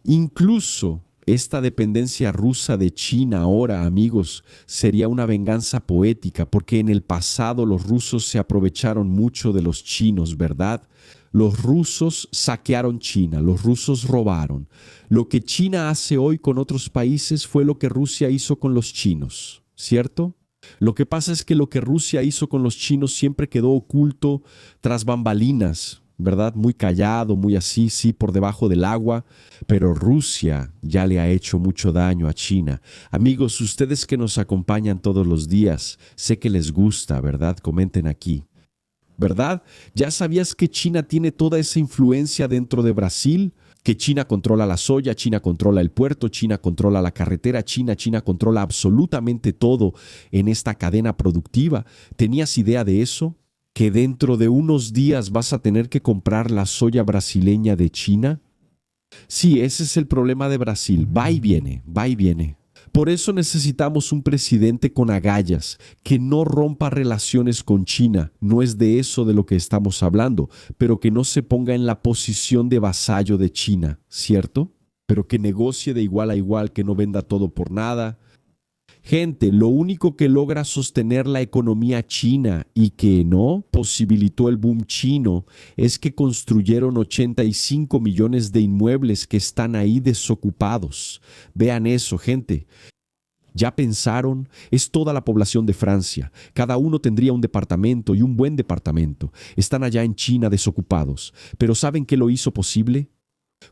Speaker 1: Incluso Esta dependencia rusa de China ahora, amigos, sería una venganza poética, porque en el pasado los rusos se aprovecharon mucho de los chinos, ¿verdad? Los rusos saquearon China, los rusos robaron. Lo que China hace hoy con otros países fue lo que Rusia hizo con los chinos, ¿cierto? Lo que pasa es que lo que Rusia hizo con los chinos siempre quedó oculto tras bambalinas, ¿verdad? Muy callado, muy así, sí, por debajo del agua, pero Rusia ya le ha hecho mucho daño a China. Amigos, ustedes que nos acompañan todos los días, sé que les gusta, ¿verdad? Comenten aquí. ¿Verdad? ¿Ya sabías que China tiene toda esa influencia dentro de Brasil? Que China controla la soya, China controla el puerto, China controla la carretera, China controla absolutamente todo en esta cadena productiva. ¿Tenías idea de eso? ¿Que dentro de unos días vas a tener que comprar la soya brasileña de China? Sí, ese es el problema de Brasil. Va y viene, va y viene. Por eso necesitamos un presidente con agallas, que no rompa relaciones con China. No es de eso de lo que estamos hablando, pero que no se ponga en la posición de vasallo de China, ¿cierto? Pero que negocie de igual a igual, que no venda todo por nada. Gente, lo único que logra sostener la economía china y que no posibilitó el boom chino es que construyeron 85 millones de inmuebles que están ahí desocupados. Vean eso, gente. ¿Ya pensaron? Es toda la población de Francia. Cada uno tendría un departamento y un buen departamento. Están allá en China desocupados. ¿Pero saben qué lo hizo posible?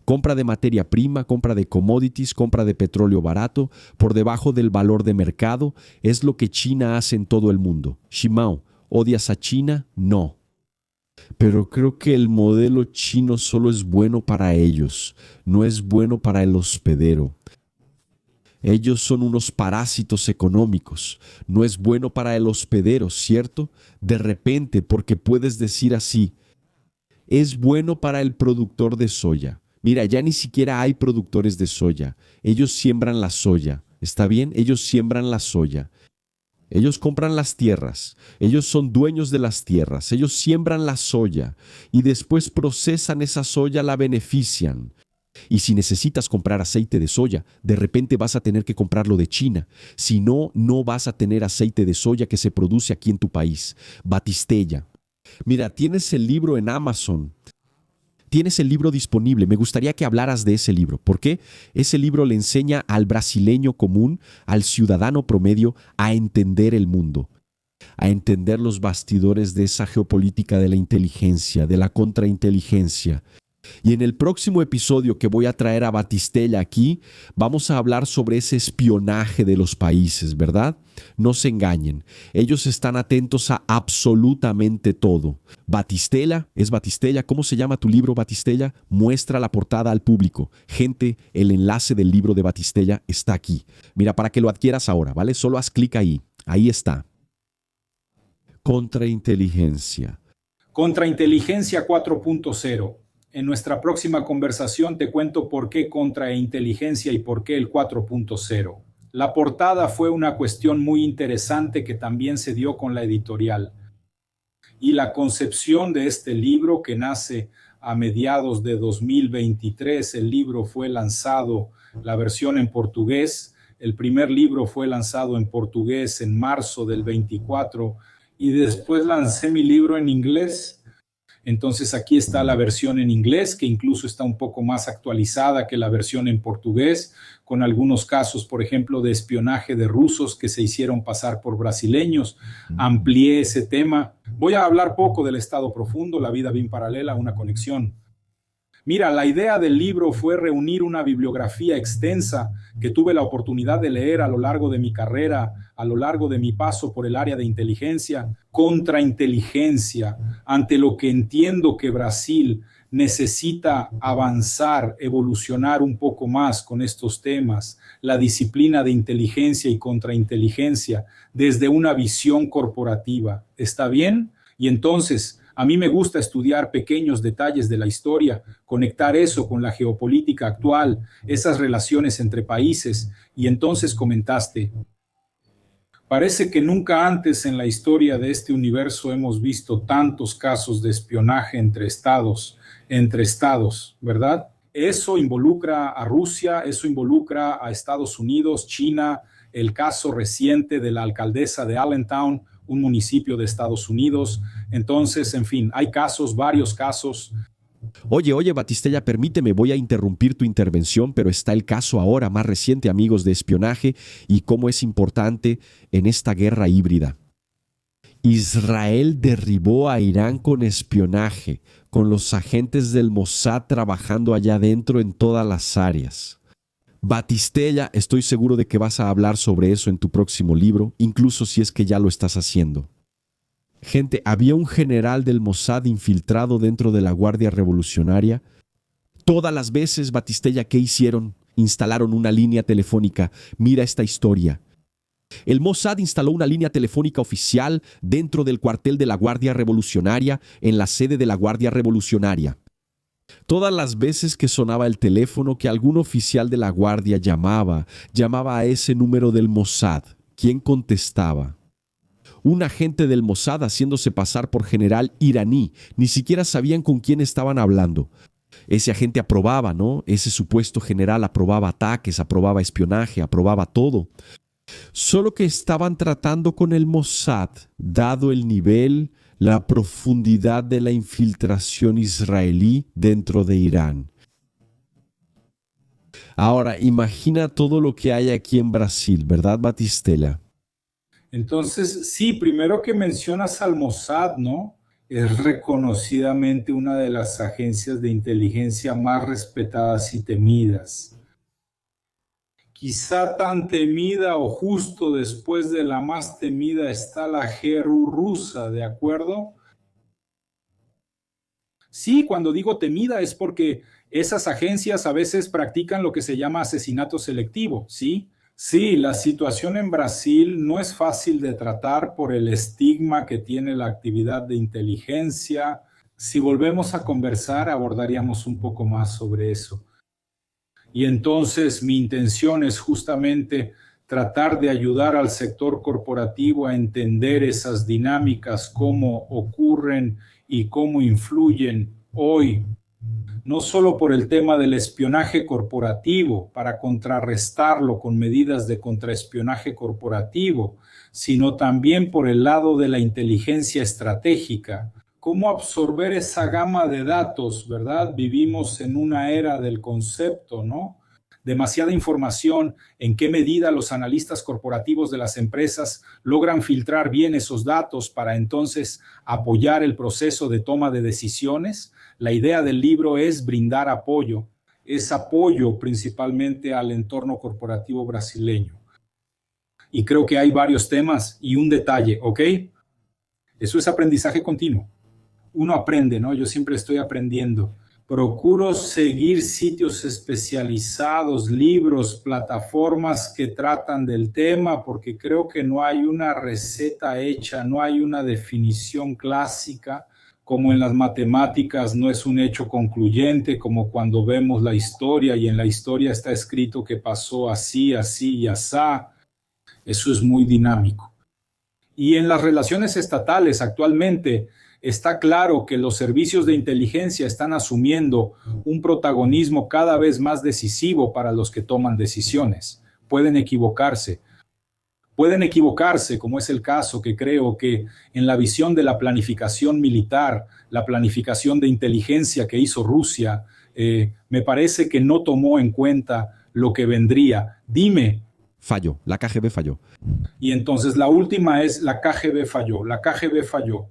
Speaker 1: Compra de materia prima, compra de commodities, compra de petróleo barato, por debajo del valor de mercado, es lo que China hace en todo el mundo. Shimao, ¿odias a China? No. Pero creo que el modelo chino solo es bueno para ellos, no es bueno para el hospedero. Ellos son unos parásitos económicos. No es bueno para el hospedero, ¿cierto? De repente, porque puedes decir así, es bueno para el productor de soya. Mira, ya ni siquiera hay productores de soya. Ellos siembran la soya. ¿Está bien? Ellos siembran la soya. Ellos compran las tierras. Ellos son dueños de las tierras. Ellos siembran la soya y después procesan esa soya, la benefician. Y si necesitas comprar aceite de soya, de repente vas a tener que comprarlo de China. Si no, no vas a tener aceite de soya que se produce aquí en tu país. Batistella. Mira, tienes el libro en Amazon. Tienes el libro disponible. Me gustaría que hablaras de ese libro. ¿Por qué? Ese libro le enseña al brasileño común, al ciudadano promedio, a entender el mundo, a entender los bastidores de esa geopolítica de la inteligencia, de la contrainteligencia. Y en el próximo episodio que voy a traer a Batistella aquí, vamos a hablar sobre ese espionaje de los países, ¿verdad? No se engañen, ellos están atentos a absolutamente todo. Batistella, es Batistella, ¿cómo se llama tu libro, Batistella? Muestra la portada al público. Gente, el enlace del libro de Batistella está aquí. Mira, para que lo adquieras ahora, ¿vale? Solo haz clic ahí, ahí está. Contrainteligencia.
Speaker 2: Contrainteligencia 4.0. En nuestra próxima conversación te cuento por qué contrainteligencia y por qué el 4.0. La portada fue una cuestión muy interesante que también se dio con la editorial. Y la concepción de este libro, que nace a mediados de 2023, el libro fue lanzado, la versión en portugués, el primer libro fue lanzado en portugués en marzo del 24 y después lancé mi libro en inglés. Entonces aquí está la versión en inglés, que incluso está un poco más actualizada que la versión en portugués, con algunos casos, por ejemplo, de espionaje de rusos que se hicieron pasar por brasileños. Amplié ese tema. Voy a hablar poco del estado profundo, la vida bien paralela, una conexión. Mira, la idea del libro fue reunir una bibliografía extensa que tuve la oportunidad de leer a lo largo de mi carrera, a lo largo de mi paso por el área de inteligencia, contrainteligencia, ante lo que entiendo que Brasil necesita avanzar, evolucionar un poco más con estos temas, la disciplina de inteligencia y contrainteligencia desde una visión corporativa. ¿Está bien? Y entonces, a mí me gusta estudiar pequeños detalles de la historia, conectar eso con la geopolítica actual, esas relaciones entre países. Y entonces comentaste, parece que nunca antes en la historia de este universo hemos visto tantos casos de espionaje entre estados, ¿verdad? Eso involucra a Rusia, eso involucra a Estados Unidos, China, el caso reciente de la alcaldesa de Allentown, un municipio de Estados Unidos. Entonces, en fin, hay casos, varios casos.
Speaker 1: Oye, Batistella, permíteme, voy a interrumpir tu intervención, pero está el caso ahora más reciente, amigos, de espionaje y cómo es importante en esta guerra híbrida. Israel derribó a Irán con espionaje, con los agentes del Mossad trabajando allá adentro en todas las áreas. Batistella, estoy seguro de que vas a hablar sobre eso en tu próximo libro, incluso si es que ya lo estás haciendo. Gente, había un general del Mossad infiltrado dentro de la Guardia Revolucionaria. Todas las veces, Batistella, ¿qué hicieron? Instalaron una línea telefónica. Mira esta historia. El Mossad instaló una línea telefónica oficial dentro del cuartel de la Guardia Revolucionaria, en la sede de la Guardia Revolucionaria. Todas las veces que sonaba el teléfono, que algún oficial de la Guardia llamaba a ese número del Mossad. ¿Quién contestaba? Un agente del Mossad haciéndose pasar por general iraní. Ni siquiera sabían con quién estaban hablando. Ese agente aprobaba, ¿no? Ese supuesto general aprobaba ataques, aprobaba espionaje, aprobaba todo. Solo que estaban tratando con el Mossad, dado el nivel, la profundidad de la infiltración israelí dentro de Irán. Ahora, imagina todo lo que hay aquí en Brasil, ¿verdad, Batistella?
Speaker 2: Entonces, sí, primero que mencionas al Mossad, ¿no? Es reconocidamente una de las agencias de inteligencia más respetadas y temidas. Quizá tan temida o justo después de la más temida está la GRU rusa, ¿de acuerdo? Sí, cuando digo temida es porque esas agencias a veces practican lo que se llama asesinato selectivo, ¿sí? Sí, la situación en Brasil no es fácil de tratar por el estigma que tiene la actividad de inteligencia. Si volvemos a conversar, abordaríamos un poco más sobre eso. Y entonces mi intención es justamente tratar de ayudar al sector corporativo a entender esas dinámicas, cómo ocurren y cómo influyen hoy, no solo por el tema del espionaje corporativo, para contrarrestarlo con medidas de contraespionaje corporativo, sino también por el lado de la inteligencia estratégica. Cómo absorber esa gama de datos, ¿verdad? Vivimos en una era del concepto, ¿no? Demasiada información, en qué medida los analistas corporativos de las empresas logran filtrar bien esos datos para entonces apoyar el proceso de toma de decisiones. La idea del libro es brindar apoyo, es apoyo principalmente al entorno corporativo brasileño. Y creo que hay varios temas y un detalle, ¿ok? Eso es aprendizaje continuo. Uno aprende, ¿no? Yo siempre estoy aprendiendo. Procuro seguir sitios especializados, libros, plataformas que tratan del tema, porque creo que no hay una receta hecha, no hay una definición clásica, como en las matemáticas no es un hecho concluyente, como cuando vemos la historia y en la historia está escrito que pasó así, así y asá. Eso es muy dinámico. Y en las relaciones estatales actualmente está claro que los servicios de inteligencia están asumiendo un protagonismo cada vez más decisivo para los que toman decisiones. Pueden equivocarse, como es el caso que creo que en la visión de la planificación militar, la planificación de inteligencia que hizo Rusia, me parece que no tomó en cuenta lo que vendría. Dime.
Speaker 1: Falló, la KGB falló.
Speaker 2: Y entonces la última es la KGB falló, la KGB falló.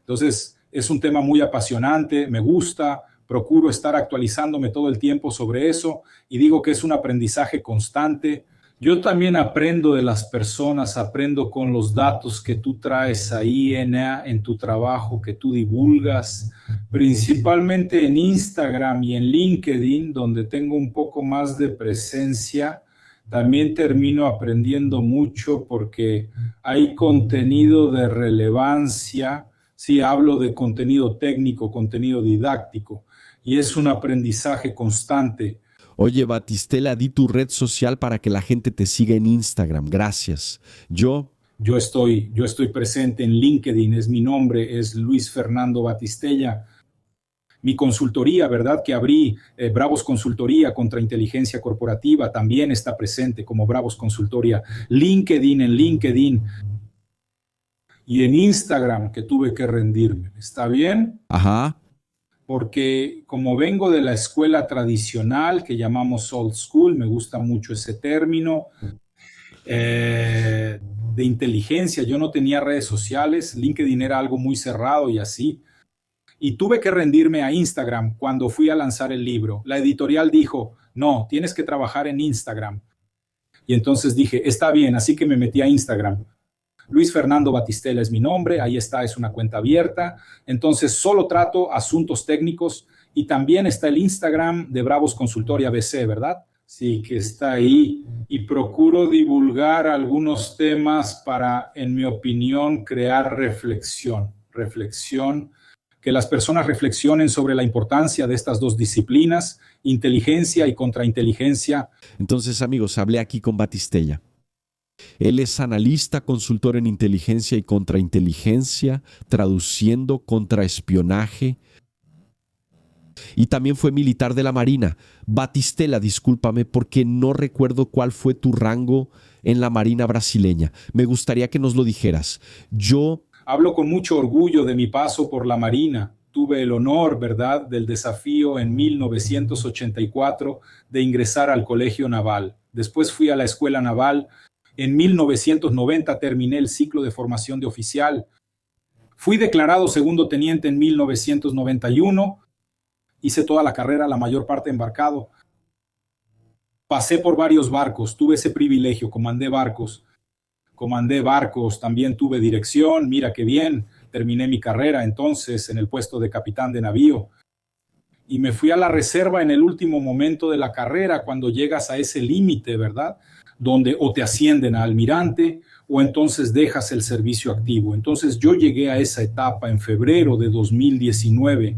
Speaker 2: Entonces es un tema muy apasionante, me gusta, procuro estar actualizándome todo el tiempo sobre eso y digo que es un aprendizaje constante. Yo también aprendo de las personas, aprendo con los datos que tú traes ahí en tu trabajo, que tú divulgas, principalmente en Instagram y en LinkedIn, donde tengo un poco más de presencia. También termino aprendiendo mucho porque hay contenido de relevancia. Sí, hablo de contenido técnico, contenido didáctico, y es un aprendizaje constante.
Speaker 1: Oye, Batistella, di tu red social para que la gente te siga en Instagram. Gracias. Yo
Speaker 2: estoy presente en LinkedIn, es mi nombre, es Luis Fernando Batistella. Mi consultoría, ¿verdad? Que abrí, Bravos Consultoría contra Inteligencia Corporativa, también está presente como Bravos Consultoría. LinkedIn, en LinkedIn y en Instagram, que tuve que rendirme. ¿Está bien?
Speaker 1: Ajá.
Speaker 2: Porque como vengo de la escuela tradicional que llamamos old school, me gusta mucho ese término, de inteligencia, yo no tenía redes sociales, LinkedIn era algo muy cerrado y así. Y tuve que rendirme a Instagram cuando fui a lanzar el libro. La editorial dijo, no, tienes que trabajar en Instagram. Y entonces dije, está bien, así que me metí a Instagram. Luis Fernando Batistela es mi nombre, ahí está, es una cuenta abierta. Entonces solo trato asuntos técnicos y también está el Instagram de Bravos Consultoría BC, ¿verdad? Sí, que está ahí y procuro divulgar algunos temas para, en mi opinión, crear reflexión, que las personas reflexionen sobre la importancia de estas dos disciplinas, inteligencia y contrainteligencia.
Speaker 1: Entonces, amigos, hablé aquí con Batistella. Él es analista, consultor en inteligencia y contrainteligencia, traduciendo contraespionaje. Y también fue militar de la Marina. Batistella, discúlpame porque no recuerdo cuál fue tu rango en la Marina brasileña. Me gustaría que nos lo dijeras.
Speaker 2: Hablo con mucho orgullo de mi paso por la Marina. Tuve el honor, ¿verdad?, del desafío en 1984 de ingresar al Colegio Naval. Después fui a la Escuela Naval. En 1990 terminé el ciclo de formación de oficial. Fui declarado segundo teniente en 1991. Hice toda la carrera, la mayor parte embarcado. Pasé por varios barcos, tuve ese privilegio, comandé barcos, también tuve dirección, mira qué bien, terminé mi carrera entonces en el puesto de capitán de navío y me fui a la reserva en el último momento de la carrera, cuando llegas a ese límite, ¿verdad? Donde o te ascienden a almirante o entonces dejas el servicio activo. Entonces yo llegué a esa etapa en febrero de 2019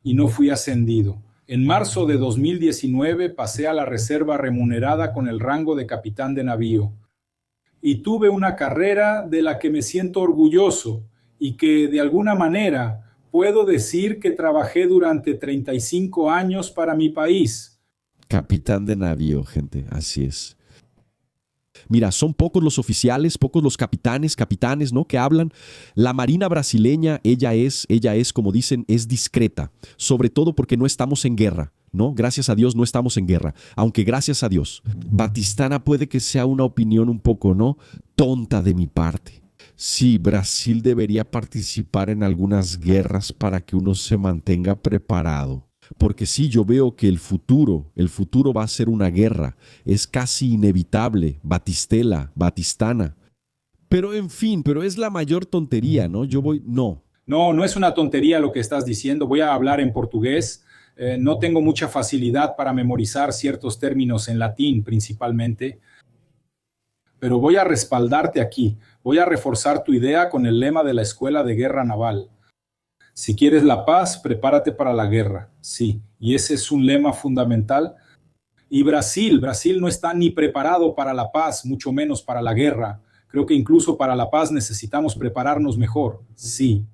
Speaker 2: y no fui ascendido. En marzo de 2019 pasé a la reserva remunerada con el rango de capitán de navío y tuve una carrera de la que me siento orgulloso y que de alguna manera puedo decir que trabajé durante 35 años para mi país.
Speaker 1: Capitán de navío, gente, así es. Mira, son pocos los oficiales, pocos los capitanes, ¿no?, que hablan. La Marina brasileña, ella es, como dicen, es discreta, sobre todo porque no estamos en guerra, ¿no? Gracias a Dios no estamos en guerra, aunque gracias a Dios. Batistana, puede que sea una opinión un poco, ¿no?, tonta de mi parte. Sí, Brasil debería participar en algunas guerras para que uno se mantenga preparado. Porque sí, yo veo que el futuro va a ser una guerra. Es casi inevitable, Batistana. Pero en fin, pero es la mayor tontería, ¿no?
Speaker 2: No es una tontería lo que estás diciendo. Voy a hablar en portugués. No tengo mucha facilidad para memorizar ciertos términos en latín principalmente. Pero voy a respaldarte aquí. Voy a reforzar tu idea con el lema de la Escuela de Guerra Naval. Si quieres la paz, prepárate para la guerra. Sí, y ese es un lema fundamental. Y Brasil no está ni preparado para la paz, mucho menos para la guerra. Creo que incluso para la paz necesitamos prepararnos mejor. Sí.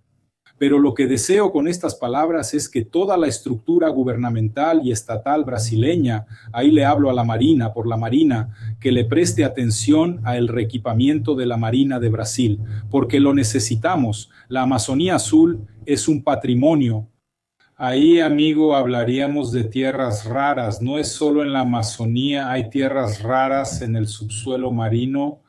Speaker 2: Pero lo que deseo con estas palabras es que toda la estructura gubernamental y estatal brasileña, ahí le hablo a la Marina, por la Marina, que le preste atención al reequipamiento de la Marina de Brasil, porque lo necesitamos. La Amazonía Azul es un patrimonio. Ahí, amigo, hablaríamos de tierras raras. No es solo en la Amazonía, hay tierras raras en el subsuelo marino.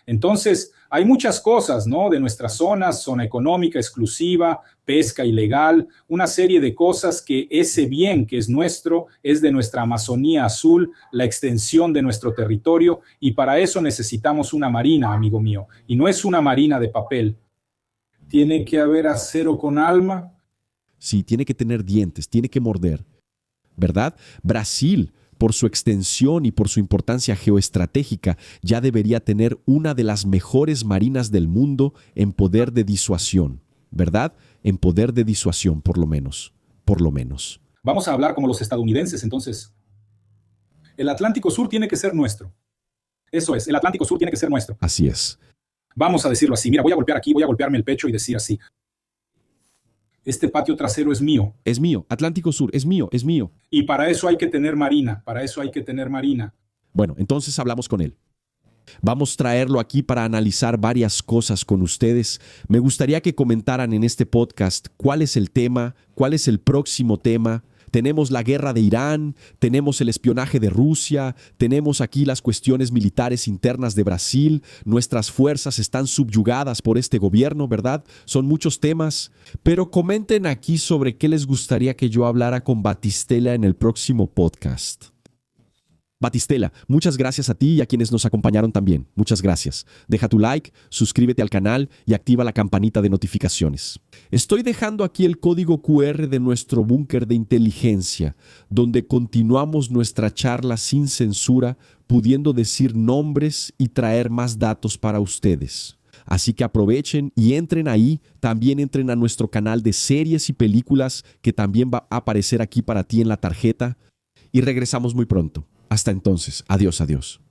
Speaker 2: Entonces, hay muchas cosas, ¿no?, de nuestra zona económica exclusiva, pesca ilegal, una serie de cosas que ese bien que es nuestro, es de nuestra Amazonía Azul, la extensión de nuestro territorio, y para eso necesitamos una marina, amigo mío, y no es una marina de papel. Tiene que haber acero con alma.
Speaker 1: Sí, tiene que tener dientes, tiene que morder, ¿verdad? Brasil, por su extensión y por su importancia geoestratégica, ya debería tener una de las mejores marinas del mundo en poder de disuasión, ¿verdad? En poder de disuasión, por lo menos.
Speaker 2: Vamos a hablar como los estadounidenses, entonces. El Atlántico Sur tiene que ser nuestro. Eso es, el Atlántico Sur tiene que ser nuestro.
Speaker 1: Así es.
Speaker 2: Vamos a decirlo así. Mira, voy a golpear aquí, voy a golpearme el pecho y decir así. Este patio trasero es mío.
Speaker 1: Es mío. Atlántico Sur, es mío, es mío.
Speaker 2: Y para eso hay que tener marina, para eso hay que tener marina.
Speaker 1: Bueno, entonces hablamos con él. Vamos a traerlo aquí para analizar varias cosas con ustedes. Me gustaría que comentaran en este podcast cuál es el tema, cuál es el próximo tema. Tenemos la guerra de Irán, tenemos el espionaje de Rusia, tenemos aquí las cuestiones militares internas de Brasil, nuestras fuerzas están subyugadas por este gobierno, ¿verdad? Son muchos temas, pero comenten aquí sobre qué les gustaría que yo hablara con Batistela en el próximo podcast. Batistela, muchas gracias a ti y a quienes nos acompañaron también. Muchas gracias. Deja tu like, suscríbete al canal y activa la campanita de notificaciones. Estoy dejando aquí el código QR de nuestro búnker de inteligencia, donde continuamos nuestra charla sin censura, pudiendo decir nombres y traer más datos para ustedes. Así que aprovechen y entren ahí. También entren a nuestro canal de series y películas, que también va a aparecer aquí para ti en la tarjeta. Y regresamos muy pronto. Hasta entonces, adiós, adiós.